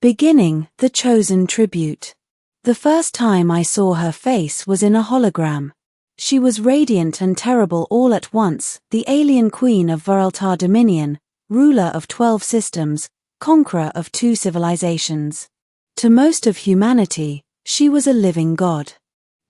Beginning, the chosen tribute. The first time I saw her face was in a hologram. She was radiant and terrible all at once, the alien queen of Viraltar Dominion, ruler of 12 systems, conqueror of 2 civilizations. To most of humanity, she was a living god.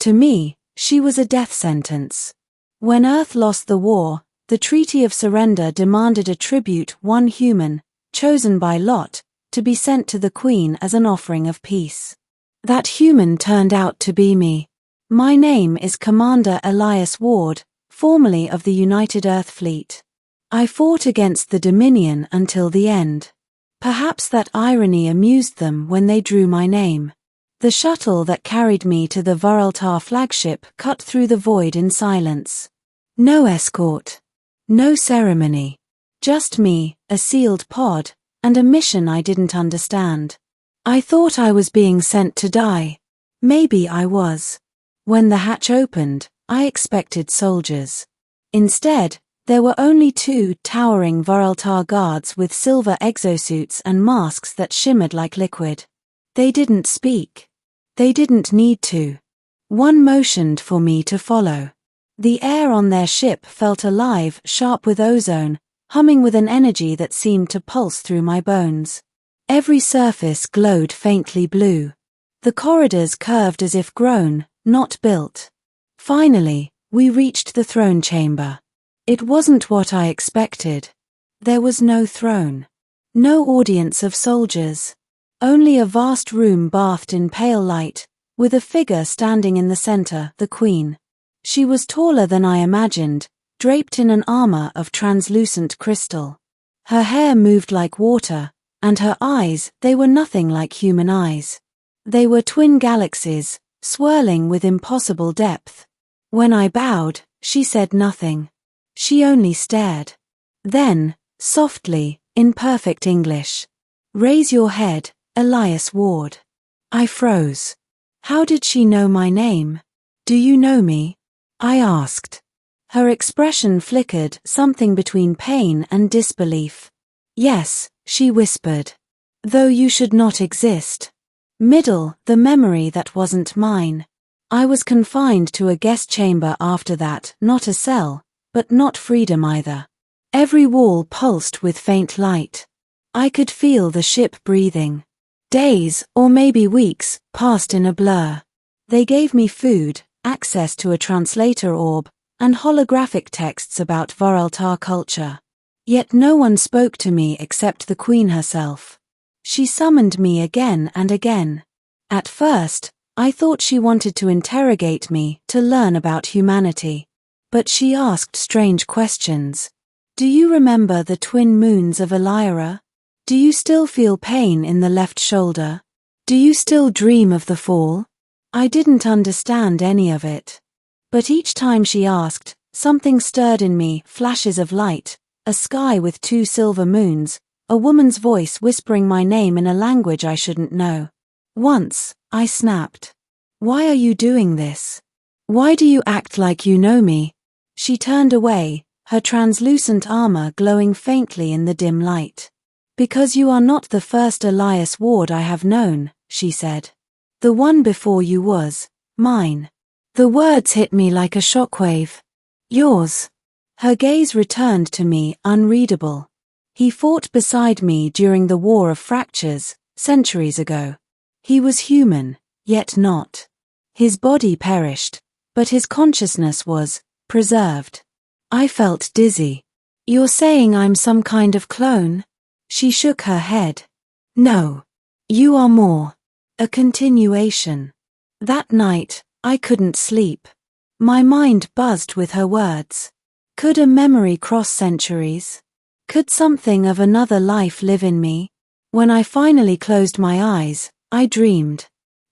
To me, she was a death sentence. When Earth lost the war, the Treaty of Surrender demanded a tribute, one human, chosen by lot, to be sent to the Queen as an offering of peace. That human turned out to be me. My name is Commander Elias Ward, formerly of the United Earth Fleet. I fought against the Dominion until the end. Perhaps that irony amused them when they drew my name. The shuttle that carried me to the Viraltar flagship cut through the void in silence. No escort. No ceremony. Just me, a sealed pod, and a mission I didn't understand. I thought I was being sent to die. Maybe I was. When the hatch opened, I expected soldiers. Instead, there were only 2 towering Viraltar guards with silver exosuits and masks that shimmered like liquid. They didn't speak. They didn't need to. One motioned for me to follow. The air on their ship felt alive, sharp with ozone, humming with an energy that seemed to pulse through my bones. Every surface glowed faintly blue. The corridors curved as if grown, not built. Finally, we reached the throne chamber. It wasn't what I expected. There was no throne. No audience of soldiers. Only a vast room bathed in pale light, with a figure standing in the center, the Queen. She was taller than I imagined, draped in an armor of translucent crystal. Her hair moved like water, and her eyes, they were nothing like human eyes. They were twin galaxies, swirling with impossible depth. When I bowed, she said nothing. She only stared. Then, softly, in perfect English, "Raise your head, Elias Ward." I froze. How did she know my name? "Do you know me?" I asked. Her expression flickered, something between pain and disbelief. "Yes," she whispered. "Though you should not exist." The memory that wasn't mine. I was confined to a guest chamber after that, not a cell, but not freedom either. Every wall pulsed with faint light. I could feel the ship breathing. Days, or maybe weeks, passed in a blur. They gave me food, access to a translator orb, and holographic texts about Viraltar culture. Yet no one spoke to me except the Queen herself. She summoned me again and again. At first, I thought she wanted to interrogate me, to learn about humanity. But she asked strange questions. "Do you remember the twin moons of Elira? Do you still feel pain in the left shoulder? Do you still dream of the fall?" I didn't understand any of it. But each time she asked, something stirred in me, flashes of light, a sky with 2 silver moons, a woman's voice whispering my name in a language I shouldn't know. Once, I snapped. "Why are you doing this? Why do you act like you know me?" She turned away, her translucent armor glowing faintly in the dim light. "Because you are not the first Elias Ward I have known," she said. "The one before you was mine." The words hit me like a shockwave. "Yours." Her gaze returned to me, unreadable. "He fought beside me during the War of Fractures, centuries ago. He was human, yet not. His body perished, but his consciousness was preserved." I felt dizzy. "You're saying I'm some kind of clone?" She shook her head. "No. You are more. A continuation." That night, I couldn't sleep. My mind buzzed with her words. Could a memory cross centuries? Could something of another life live in me? When I finally closed my eyes, I dreamed.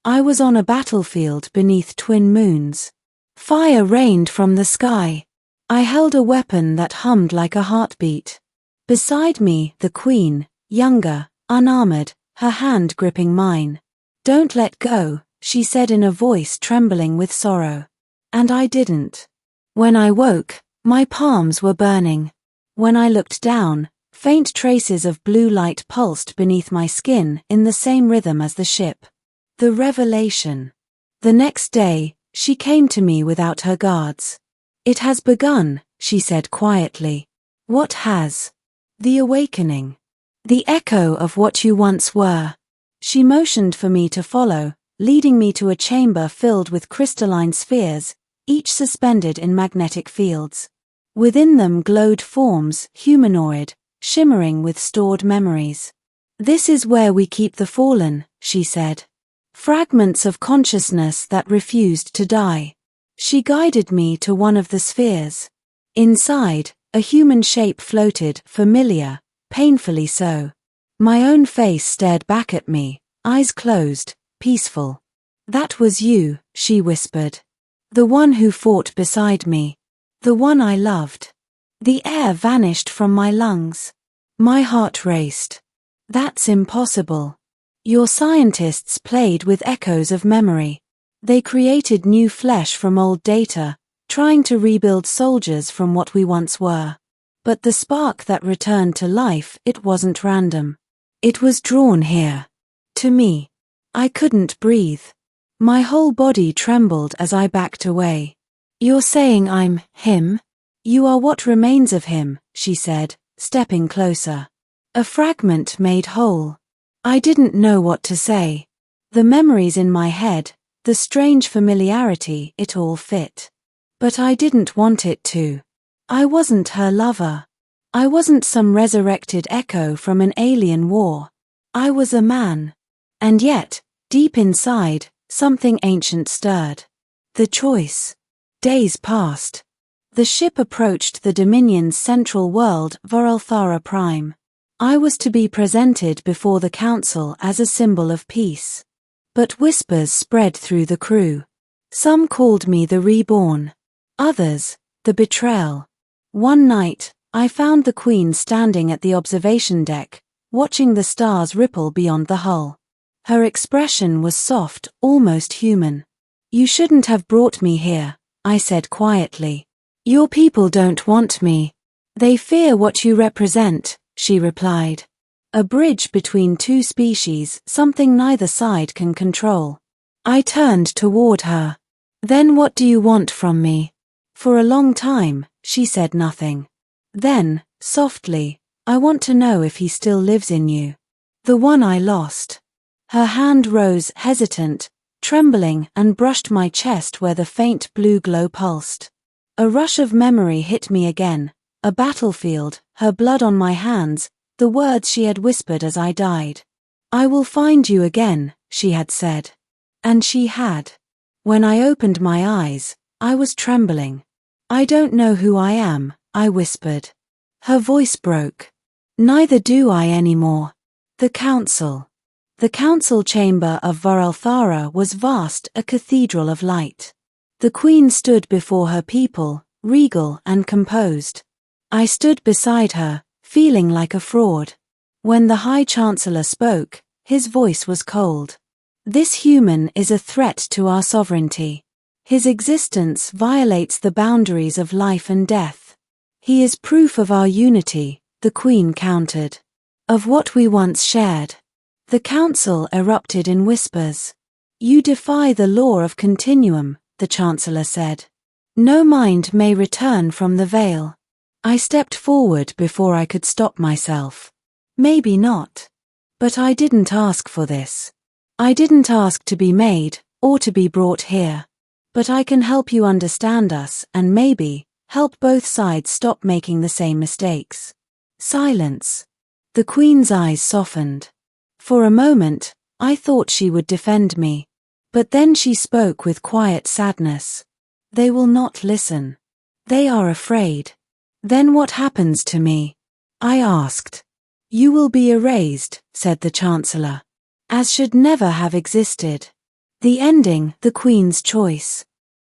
I was on a battlefield beneath twin moons. Fire rained from the sky. I held a weapon that hummed like a heartbeat. Beside me, the Queen, younger, unarmored, her hand gripping mine. "Don't let go," she said in a voice trembling with sorrow. And I didn't. When I woke, my palms were burning. When I looked down, Faint traces of blue light pulsed beneath my skin in the same rhythm as the ship. The revelation. The next day, she came to me without her guards. "It has begun," she said quietly. "What has?" "The awakening. The echo of what you once were." She motioned for me to follow, leading me to a chamber filled with crystalline spheres, each suspended in magnetic fields. Within them glowed forms, humanoid, shimmering with stored memories. "This is where we keep the fallen," she said. "Fragments of consciousness that refused to die." She guided me to one of the spheres. Inside, a human shape floated, familiar, painfully so. My own face stared back at me, eyes closed, peaceful. "That was you," she whispered. "The one who fought beside me. The one I loved." The air vanished from my lungs. My heart raced. "That's impossible." "Your scientists played with echoes of memory. They created new flesh from old data, trying to rebuild soldiers from what we once were. But the spark that returned to life, it wasn't random. It was drawn here. To me. I couldn't breathe. My whole body trembled as I backed away. "You're saying I'm him? You are what remains of him," she said, stepping closer. "A fragment made whole." I didn't know what to say. The memories in my head, the strange familiarity, it all fit. But I didn't want it to. I wasn't her lover. I wasn't some resurrected echo from an alien war. I was a man. And yet, deep inside, something ancient stirred. The choice. Days passed. The ship approached the Dominion's central world, Varalthara Prime. I was to be presented before the Council as a symbol of peace. But whispers spread through the crew. Some called me the reborn. Others, the betrayal. One night, I found the Queen standing at the observation deck, watching the stars ripple beyond the hull. Her expression was soft, almost human. "You shouldn't have brought me here," I said quietly. "Your people don't want me. They fear what you represent," she replied. "A bridge between two species, something neither side can control." I turned toward her. "Then what do you want from me?" For a long time, she said nothing. Then, softly, "I want to know if he still lives in you. The one I lost." Her hand rose, hesitant, trembling, and brushed my chest where the faint blue glow pulsed. A rush of memory hit me again, a battlefield, her blood on my hands, the words she had whispered as I died. "I will find you again," she had said. And she had. When I opened my eyes, I was trembling. "I don't know who I am," I whispered. Her voice broke. "Neither do I anymore." The council. The council chamber of Varalthara was vast, a cathedral of light. The Queen stood before her people, regal and composed. I stood beside her, feeling like a fraud. When the High Chancellor spoke, his voice was cold. "This human is a threat to our sovereignty. His existence violates the boundaries of life and death. He is proof of our unity," the Queen countered. "Of what we once shared." The council erupted in whispers. "You defy the law of continuum," the Chancellor said. "No mind may return from the veil." I stepped forward before I could stop myself. Maybe not. But I didn't ask for this. I didn't ask to be made, or to be brought here. But I can help you understand us and maybe help both sides stop making the same mistakes. Silence. The Queen's eyes softened. For a moment, I thought she would defend me. But then she spoke with quiet sadness. "They will not listen. They are afraid." "Then what happens to me?" I asked. "You will be erased," said the Chancellor. "As should never have existed. The ending, the Queen's choice."